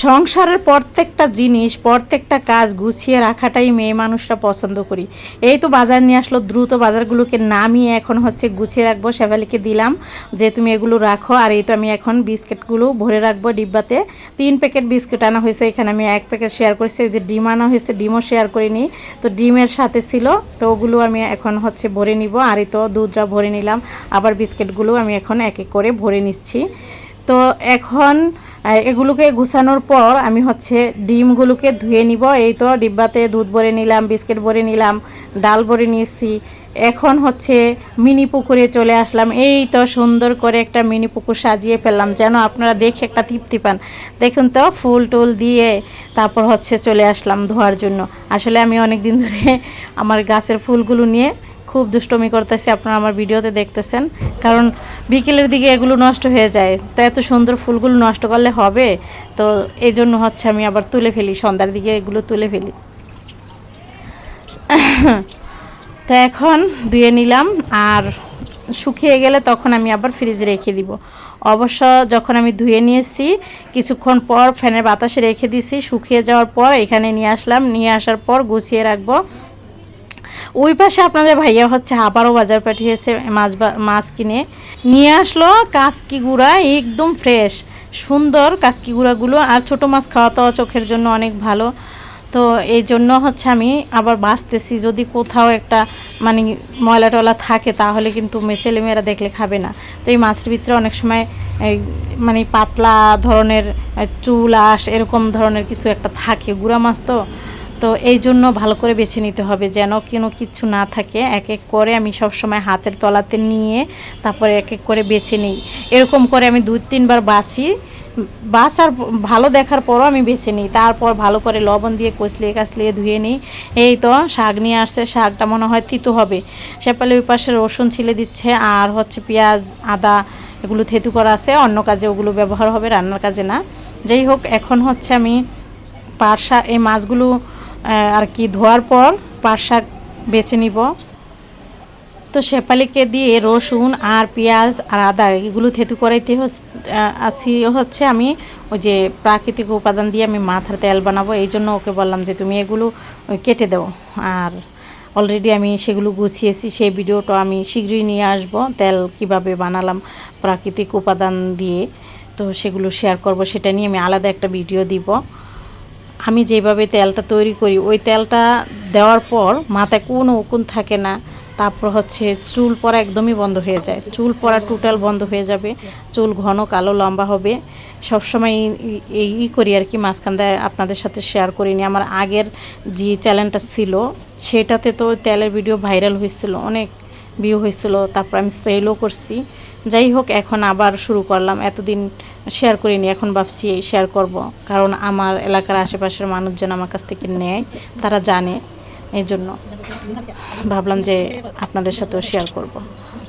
সংসারের প্রত্যেকটা জিনিস প্রত্যেকটা কাজ গুছিয়ে রাখাটাই মেয়ে মানুষরা পছন্দ করি। এই তো বাজার নিয়ে আসলো, দ্রুত বাজারগুলোকে নামিয়ে এখন হচ্ছে গুছিয়ে রাখবো। শেফালিকে দিলাম যে তুমি এগুলো রাখো। আর এই তো আমি এখন বিস্কিটগুলো ভরে রাখবো ডিব্বাতে। 3 প্যাকেট বিস্কিট আনা হয়েছে, এখানে আমি 1 প্যাকেট শেয়ার করছি। যে ডিম আনা হয়েছে, ডিমও শেয়ার করিনি, তো ডিমের সাথে ছিল, তো ওগুলো আমি এখন হচ্ছে ভরে নিব। আর এই তো দুধটা ভরে নিলাম, আবার বিস্কিটগুলো আমি এখন এক এক করে ভরে নিচ্ছি। তো এখন এগুলোকে গুছানোর পর আমি হচ্ছে ডিমগুলোকে ধুয়ে নিব। এই তো ডিব্বাতে দুধ ভরে নিলাম, বিস্কিট ভরে নিলাম, ডাল ভরে নিয়েছি। এখন হচ্ছে মিনি পুকুরে চলে আসলাম। এই তো সুন্দর করে একটা মিনি পুকুর সাজিয়ে ফেললাম, যেন আপনারা দেখে একটা তৃপ্তি পান। দেখুন তো ফুল টুল দিয়ে তারপর হচ্ছে চলে আসলাম ধোয়ার জন্য। আসলে আমি অনেক দিন ধরে আমার গাছের ফুলগুলো নিয়ে খুব দুষ্টমি করতেছি, আপনারা আমার ভিডিওতে দেখতেছেন। কারণ বিকেলের দিকে এগুলো নষ্ট হয়ে যায়, তো এত সুন্দর ফুলগুলো নষ্ট করলে হবে? তো এই জন্য হচ্ছে আমি আবার তুলে ফেলি, সন্ধ্যার দিকে এগুলো তুলে ফেলি। তো এখন ধুয়ে নিলাম, আর শুকিয়ে গেলে তখন আমি আবার ফ্রিজে রেখে দিব। অবশ্য যখন আমি ধুয়ে নিয়েছি কিছুক্ষণ পর ফ্যানের বাতাসে রেখে দিয়েছি, শুকিয়ে যাওয়ার পর এখানে নিয়ে আসলাম। নিয়ে আসার পর গুছিয়ে রাখবো। ওই পাশে আপনাদের ভাইয়া হচ্ছে আবারও বাজার পাঠিয়েছে মাছ কিনে নিয়ে আসলো। কাসকি গুঁড়া একদম ফ্রেশ সুন্দর কাসকি গুঁড়াগুলো। আর ছোটো মাছ খাওয়া তো চোখের জন্য অনেক ভালো, তো এই জন্য হচ্ছে আমি আবার বাঁচতেছি। যদি কোথাও একটা মানে ময়লা টলা থাকে তাহলে কিন্তু ছেলেমেয়েরা দেখলে খাবে না। তো এই মাছের ভিতরে অনেক সময় মানে পাতলা ধরনের চুল আঁশ এরকম ধরনের কিছু একটা থাকে, গুঁড়া মাছ তো। তো এই জন্য ভালো করে বেছে নিতে হবে যেন কোনো কিছু না থাকে। এক এক করে আমি সব সময় হাতের তলাতে নিয়ে তারপরে এক এক করে বেছে নিই। এরকম করে আমি 2-3 বার বাছার ভালো দেখার পরও আমি বেছে নিই। তারপর ভালো করে লবণ দিয়ে কচলিয়ে ধুয়ে নিই। এই তো শাক নিয়ে আসছে, শাকটা মনে হয় তিতো হবে। শেফালি ওই পাশে রসুন ছিলে দিচ্ছে, আর হচ্ছে পেঁয়াজ আদা এগুলো থেতু করা আছে, অন্য কাজে ওগুলো ব্যবহার হবে, রান্নার কাজে না। যাই হোক, এখন হচ্ছে আমি পাট শাক এই মাছগুলো আর কি ধোয়ার পর পাট শাক বেছে নিব। তো শেফালিকে দিয়ে রসুন আর পেঁয়াজ আর আদা এগুলো থেতু করাইতে হচ্ছে আমি ওই যে প্রাকৃতিক উপাদান দিয়ে আমি মাথার তেল বানাবো। এই জন্য ওকে বললাম যে তুমি এগুলো কেটে দাও। আর অলরেডি আমি সেগুলো গুছিয়েছি, সেই ভিডিওটা আমি শীঘ্রই নিয়ে আসব। তেল কিভাবে বানালাম প্রাকৃতিক উপাদান দিয়ে, তো সেগুলো শেয়ার করব। সেটা নিয়ে আমি আলাদা একটা ভিডিও দিব। আমি যেভাবে তেলটা তৈরি করি, ওই তেলটা দেওয়ার পর মাথায় কোনো উকুন থাকে না। তারপর হচ্ছে চুল পড়া একদমই বন্ধ হয়ে যায়, চুল পড়া টোটাল বন্ধ হয়ে যাবে, চুল ঘন কালো লম্বা হবে। সবসময় এই করি আর কি। মাঝখানটায় আপনাদের সাথে শেয়ার করিনি। আমার আগের যে চ্যানেলটা ছিল সেটাতে তো তেলের ভিডিও ভাইরাল হয়েছিল, অনেক ভিউ হয়েছিল, তারপর আমি সেলও করছি। যাই হোক, এখন আবার শুরু করলাম। এতদিন শেয়ার করিনি, এখন ভাবছি শেয়ার করব। কারণ আমার এলাকার আশেপাশের মানুষজন আমার কাছ থেকে নেয়, তারা জানে, এই জন্য ভাবলাম যে আপনাদের সাথেও শেয়ার করব।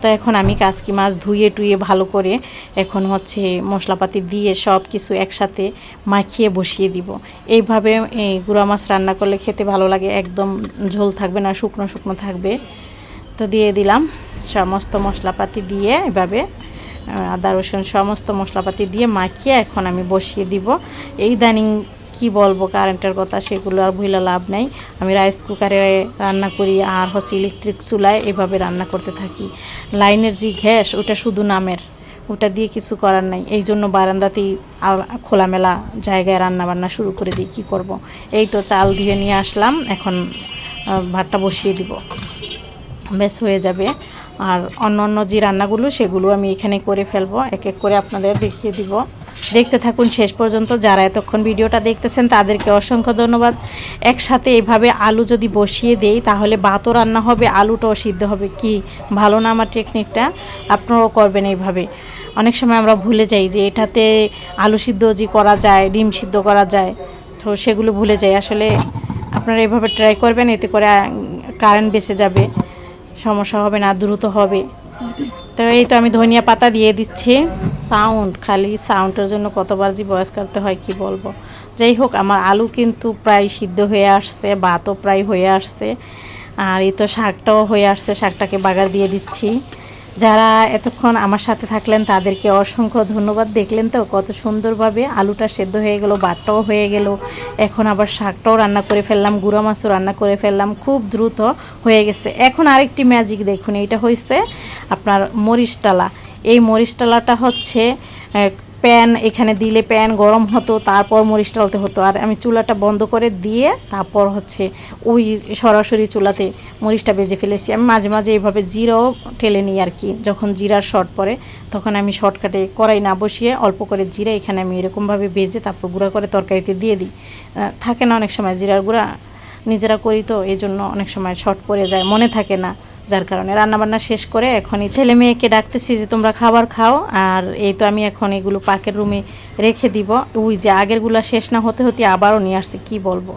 তো এখন আমি কাসকি মাছ ধুয়ে টুয়ে ভালো করে এখন হচ্ছে মশলাপাতি দিয়ে সব কিছু একসাথে মাখিয়ে বসিয়ে দিব। এইভাবে এই গুঁড়া মাছ রান্না করলে খেতে ভালো লাগে, একদম ঝোল থাকবে না, শুকনো শুকনো থাকবে। তো দিয়ে দিলাম সমস্ত মশলাপাতি দিয়ে, এভাবে আদা রসুন সমস্ত মশলাপাতি দিয়ে মাখিয়ে এখন আমি বসিয়ে দিব। এই ইদানিং কি বলবো কারেন্টের কথা, সেগুলো আর ভুলে লাভ নাই। আমি রাইস কুকারে রান্না করি, আর হচ্ছে ইলেকট্রিক চুলায় এভাবে রান্না করতে থাকি। লাইনের যে গ্যাস ওটা শুধু নামের, ওটা দিয়ে কিছু করার নাই। এই জন্য বারান্দাতেই খোলামেলা জায়গায় রান্না বান্না শুরু করে দিই। কী করব। এই তো চাল ধুয়ে নিয়ে আসলাম, এখন ভাতটা বসিয়ে দিব, বেশ হয়ে যাবে। আর অন্য যে রান্নাগুলো সেগুলো আমি এখানে করে ফেলবো, এক এক করে আপনাদের দেখিয়ে দিব। দেখতে থাকুন শেষ পর্যন্ত। যারা এতক্ষণ ভিডিওটা দেখতেছেন তাদেরকে অসংখ্য ধন্যবাদ। একসাথে এইভাবে আলু যদি বসিয়ে দেই তাহলে ভাতও রান্না হবে, আলুটাও সিদ্ধ হবে। কি ভালো না আমার টেকনিকটা? আপনারাও করবেন এইভাবে। অনেক সময় আমরা ভুলে যাই যে এটাতে আলু সিদ্ধ যে করা যায়, ডিম সিদ্ধ করা যায়, তো সেগুলো ভুলে যাই। আসলে আপনারা এইভাবে ট্রাই করবেন, এতে করে কারেন্ট বেঁচে যাবে, সমস্যা হবে না, দ্রুত হবে। তো এই তো আমি ধনিয়া পাতা দিয়ে দিচ্ছি। খালি সাউন্ডের জন্য কতবার যে ভয়েস করতে হয় কি বলবো। যাই হোক, আমার আলু কিন্তু প্রায় সিদ্ধ হয়ে আসছে, ভাতও প্রায় হয়ে আসছে, আর এই তো শাকটাও হয়ে আসছে। শাকটাকে বাগার দিয়ে দিচ্ছি। যারা এতক্ষণ আমার সাথে থাকলেন তাদেরকে অসংখ্য ধন্যবাদ। দেখলেন তো কত সুন্দরভাবে আলুটা সেদ্ধ হয়ে গেল, ভাতটাও হয়ে গেল। এখন আবার শাকটাও রান্না করে ফেললাম, গুঁড়া মাছও রান্না করে ফেললাম, খুব দ্রুত হয়ে গেছে। এখন আরেকটি ম্যাজিক দেখুন, এইটা হয়েছে আপনার মরিচ ডালা। এই মরিচ ডালাটা হচ্ছে প্যান এখানে দিলে প্যান গরম হতো, তারপর মরিচ ডালতে হতো। আর আমি চুলাটা বন্ধ করে দিয়ে তারপর হচ্ছে ওই সরাসরি চুলাতে মরিচটা ভেজে ফেলেছি। আমি মাঝে মাঝে এইভাবে জিরাও ঠেলে নিই আর কি, যখন জিরার শর্ট পড়ে তখন আমি শর্টকাটে কড়াই না বসিয়ে অল্প করে জিরা এখানে আমি এরকমভাবে ভেজে তারপর গুঁড়া করে তরকারিতে দিয়ে দিই। থাকে না অনেক সময় জিরার গুঁড়া, নিজেরা করি তো এই জন্য অনেক সময় শর্ট পড়ে যায়, মনে থাকে না, যার কারণে রান্নাবান্না শেষ করে এখনই ছেলে মেয়েকে ডাকতেছি যে তোমরা খাবার খাও। আর এই তো আমি এখন এগুলো পাকের রুমে রেখে দিব। ওই যে আগেরগুলো শেষ না হতে হতে আবারও নিয়ে আসছে, কি বলবো।